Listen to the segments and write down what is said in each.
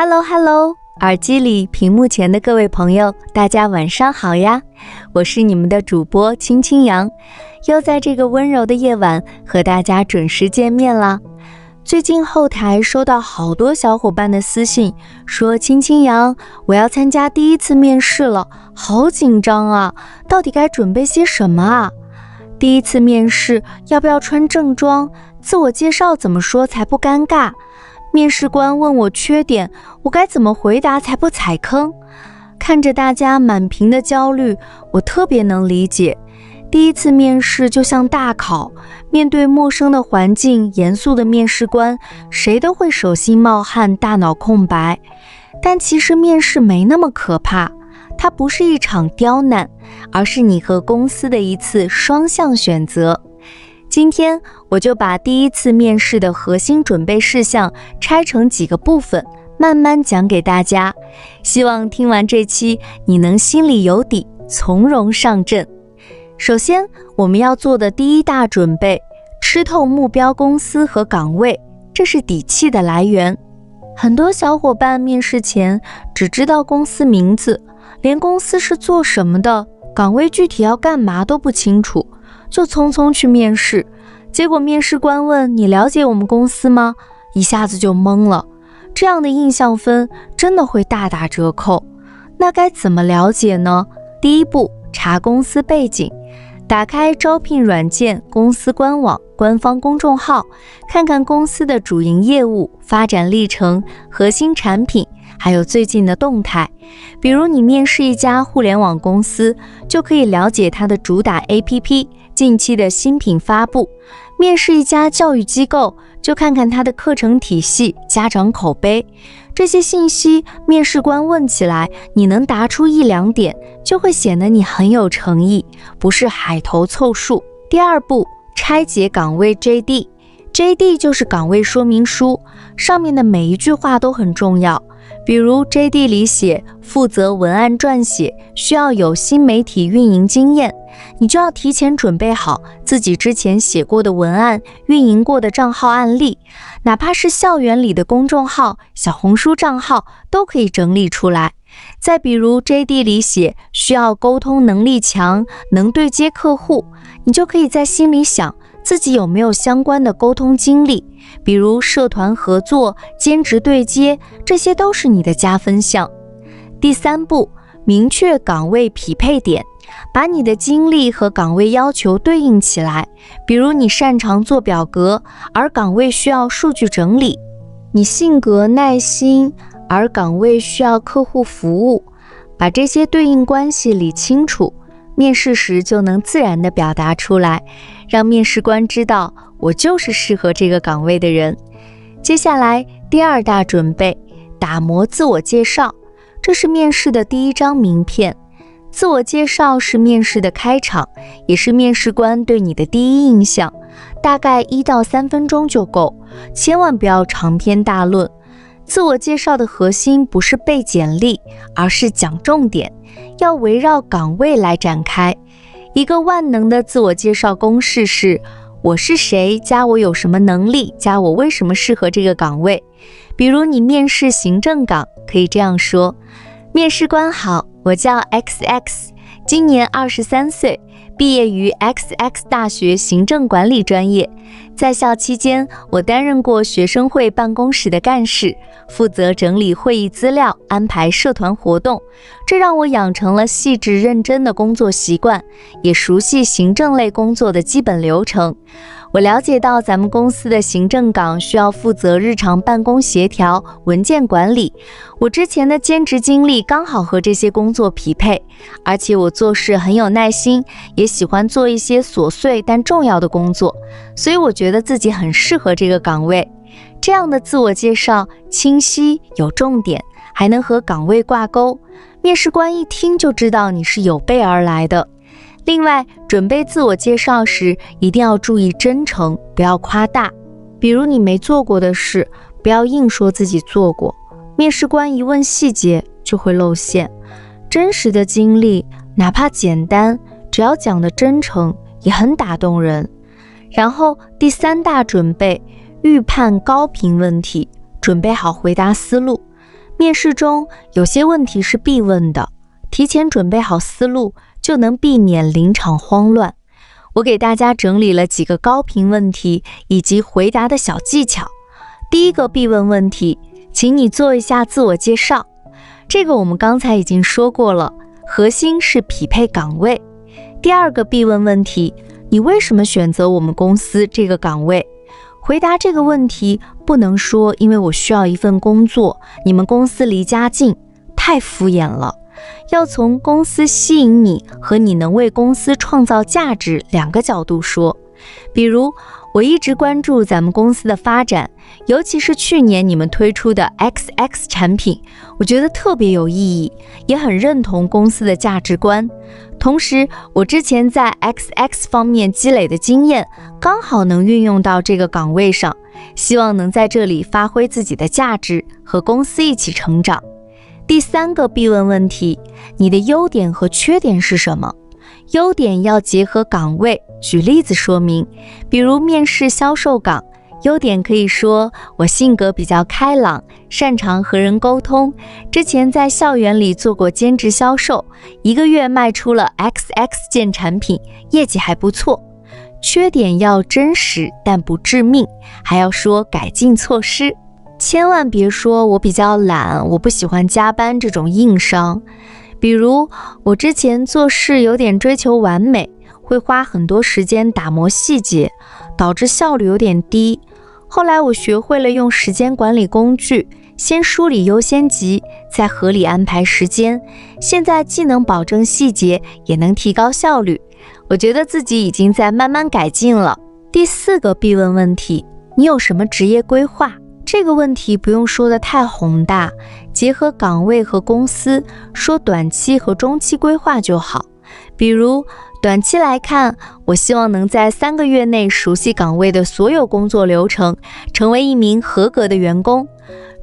Hello Hello， 耳机里屏幕前的各位朋友，大家晚上好呀！我是你们的主播青青阳，又在这个温柔的夜晚和大家准时见面啦。最近后台收到好多小伙伴的私信，说青青阳，我要参加第一次面试了，好紧张啊，到底该准备些什么啊？第一次面试要不要穿正装？自我介绍怎么说才不尴尬？面试官问我缺点，我该怎么回答才不踩坑？看着大家满屏的焦虑，我特别能理解。第一次面试就像大考，面对陌生的环境，严肃的面试官，谁都会手心冒汗，大脑空白。但其实面试没那么可怕，它不是一场刁难，而是你和公司的一次双向选择。今天我就把第一次面试的核心准备事项拆成几个部分，慢慢讲给大家。希望听完这期，你能心里有底，从容上阵。首先，我们要做的第一大准备，吃透目标公司和岗位，这是底气的来源。很多小伙伴面试前只知道公司名字，连公司是做什么的，岗位具体要干嘛都不清楚，就匆匆去面试，结果面试官问你了解我们公司吗？一下子就懵了。这样的印象分真的会大打折扣。那该怎么了解呢？第一步，查公司背景，打开招聘软件、公司官网、官方公众号，看看公司的主营业务、发展历程、核心产品，还有最近的动态。比如你面试一家互联网公司，就可以了解它的主打 APP、近期的新品发布。面试一家教育机构，就看看它的课程体系、家长口碑。这些信息面试官问起来，你能答出一两点，就会显得你很有诚意，不是海头凑数。第二步，拆解岗位 JD。JD 就是岗位说明书，上面的每一句话都很重要。比如 JD 里写负责文案撰写，需要有新媒体运营经验，你就要提前准备好自己之前写过的文案、运营过的账号案例，哪怕是校园里的公众号、小红书账号都可以整理出来。再比如 JD 里写需要沟通能力强，能对接客户，你就可以在心里想自己有没有相关的沟通经历，比如社团合作、兼职对接，这些都是你的加分项。第三步，明确岗位匹配点，把你的经历和岗位要求对应起来。比如你擅长做表格，而岗位需要数据整理；你性格耐心，而岗位需要客户服务。把这些对应关系理清楚，面试时就能自然地表达出来，让面试官知道我就是适合这个岗位的人。接下来第二大准备，打磨自我介绍，这是面试的第一张名片。自我介绍是面试的开场，也是面试官对你的第一印象，大概1到3分钟就够，千万不要长篇大论。自我介绍的核心不是背简历，而是讲重点，要围绕岗位来展开。一个万能的自我介绍公式是：我是谁加我有什么能力加我为什么适合这个岗位。比如你面试行政岗，可以这样说：面试官好，我叫 XX， 今年23岁，毕业于 XX 大学行政管理专业。在校期间，我担任过学生会办公室的干事，负责整理会议资料，安排社团活动，这让我养成了细致认真的工作习惯，也熟悉行政类工作的基本流程。我了解到咱们公司的行政岗需要负责日常办公协调、文件管理，我之前的兼职经历刚好和这些工作匹配，而且我做事很有耐心，也喜欢做一些琐碎但重要的工作，所以我觉得自己很适合这个岗位。这样的自我介绍清晰有重点，还能和岗位挂钩，面试官一听就知道你是有备而来的。另外，准备自我介绍时一定要注意真诚，不要夸大。比如你没做过的事，不要硬说自己做过，面试官一问细节就会露馅。真实的经历，哪怕简单，只要讲得真诚，也很打动人。然后第三大准备，预判高频问题，准备好回答思路。面试中有些问题是必问的，提前准备好思路，就能避免临场慌乱。我给大家整理了几个高频问题以及回答的小技巧。第一个必问问题，请你做一下自我介绍。这个我们刚才已经说过了，核心是匹配岗位。第二个必问问题，你为什么选择我们公司这个岗位？回答这个问题不能说因为我需要一份工作，你们公司离家近，太敷衍了。要从公司吸引你和你能为公司创造价值两个角度说。比如，我一直关注咱们公司的发展，尤其是去年你们推出的 XX 产品，我觉得特别有意义，也很认同公司的价值观。同时，我之前在 XX 方面积累的经验，刚好能运用到这个岗位上，希望能在这里发挥自己的价值，和公司一起成长。第三个必问问题，你的优点和缺点是什么？优点要结合岗位，举例子说明。比如面试销售岗，优点可以说我性格比较开朗，擅长和人沟通，之前在校园里做过兼职销售，1个月卖出了 XX 件产品，业绩还不错。缺点要真实但不致命，还要说改进措施。千万别说我比较懒，我不喜欢加班这种硬伤。比如我之前做事有点追求完美，会花很多时间打磨细节，导致效率有点低。后来我学会了用时间管理工具，先梳理优先级，再合理安排时间。现在既能保证细节，也能提高效率。我觉得自己已经在慢慢改进了。第四个必问问题，你有什么职业规划？这个问题不用说得太宏大，结合岗位和公司，说短期和中期规划就好。比如短期来看，我希望能在3个月内熟悉岗位的所有工作流程，成为一名合格的员工。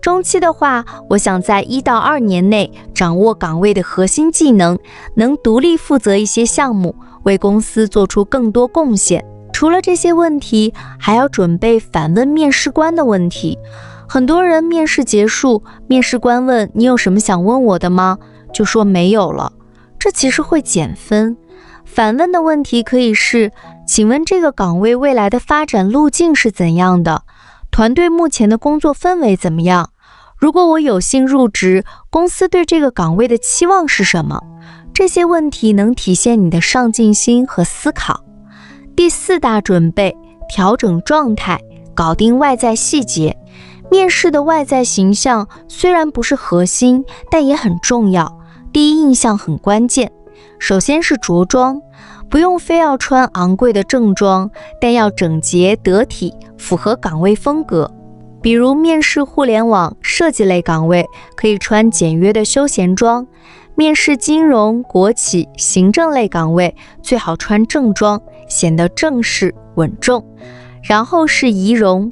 中期的话，我想在1到2年内掌握岗位的核心技能，能独立负责一些项目，为公司做出更多贡献。除了这些问题，还要准备反问面试官的问题。很多人面试结束，面试官问你有什么想问我的吗？就说没有了，这其实会减分。反问的问题可以是，请问这个岗位未来的发展路径是怎样的？团队目前的工作氛围怎么样？如果我有幸入职，公司对这个岗位的期望是什么？这些问题能体现你的上进心和思考。第4大准备，调整状态，搞定外在细节。面试的外在形象虽然不是核心，但也很重要，第一印象很关键。首先是着装，不用非要穿昂贵的正装，但要整洁得体，符合岗位风格。比如面试互联网设计类岗位，可以穿简约的休闲装；面试金融、国企、行政类岗位，最好穿正装，显得正式稳重。然后是仪容，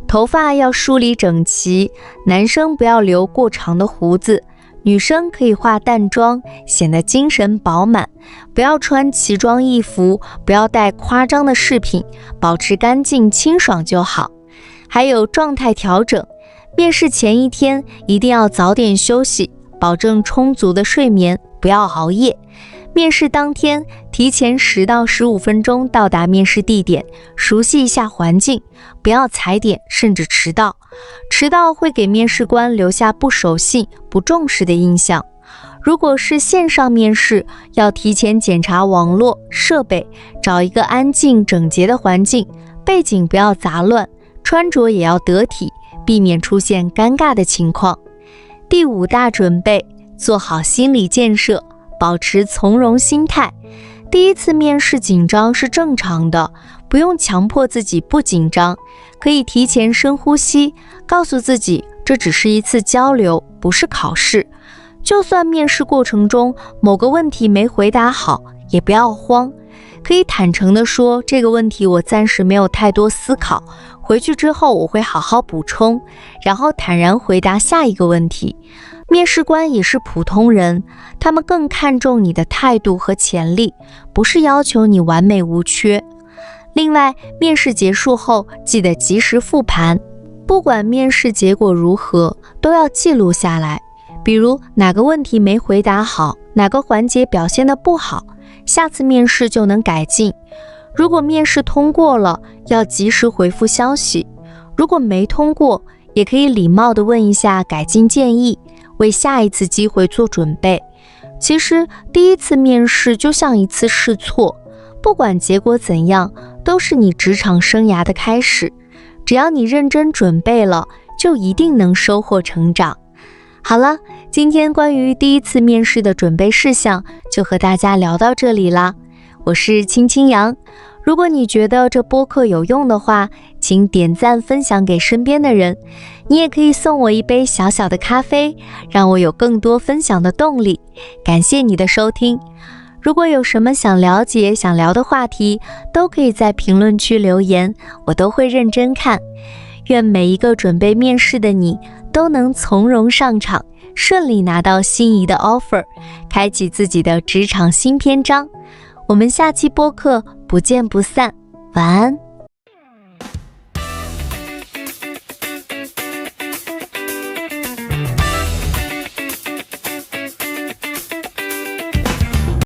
头发要梳理整齐，男生不要留过长的胡子，女生可以化淡妆，显得精神饱满。不要穿奇装异服，不要带夸张的饰品，保持干净清爽就好。还有状态调整，面试前1天一定要早点休息，保证充足的睡眠，不要熬夜。面试当天提前10到15分钟到达面试地点，熟悉一下环境，不要踩点甚至迟到。迟到会给面试官留下不守信、不重视的印象。如果是线上面试，要提前检查网络设备，找一个安静整洁的环境，背景不要杂乱，穿着也要得体，避免出现尴尬的情况。第5大准备，做好心理建设，保持从容心态。第一次面试紧张是正常的，不用强迫自己不紧张，可以提前深呼吸，告诉自己这只是一次交流，不是考试。就算面试过程中某个问题没回答好，也不要慌，可以坦诚地说，这个问题我暂时没有太多思考，回去之后我会好好补充，然后坦然回答下一个问题。面试官也是普通人，他们更看重你的态度和潜力，不是要求你完美无缺。另外，面试结束后记得及时复盘，不管面试结果如何，都要记录下来。比如哪个问题没回答好，哪个环节表现得不好，下次面试就能改进。如果面试通过了，要及时回复消息；如果没通过，也可以礼貌地问一下改进建议，为下一次机会做准备。其实第一次面试就像一次试错，不管结果怎样，都是你职场生涯的开始。只要你认真准备了，就一定能收获成长。好了，今天关于第一次面试的准备事项就和大家聊到这里啦。我是青青杨，如果你觉得这播客有用的话，请点赞分享给身边的人。你也可以送我一杯小小的咖啡，让我有更多分享的动力。感谢你的收听。如果有什么想了解、想聊的话题，都可以在评论区留言，我都会认真看。愿每一个准备面试的你都能从容上场，顺利拿到心仪的 offer， 开启自己的职场新篇章。我们下期播客不见不散，晚安。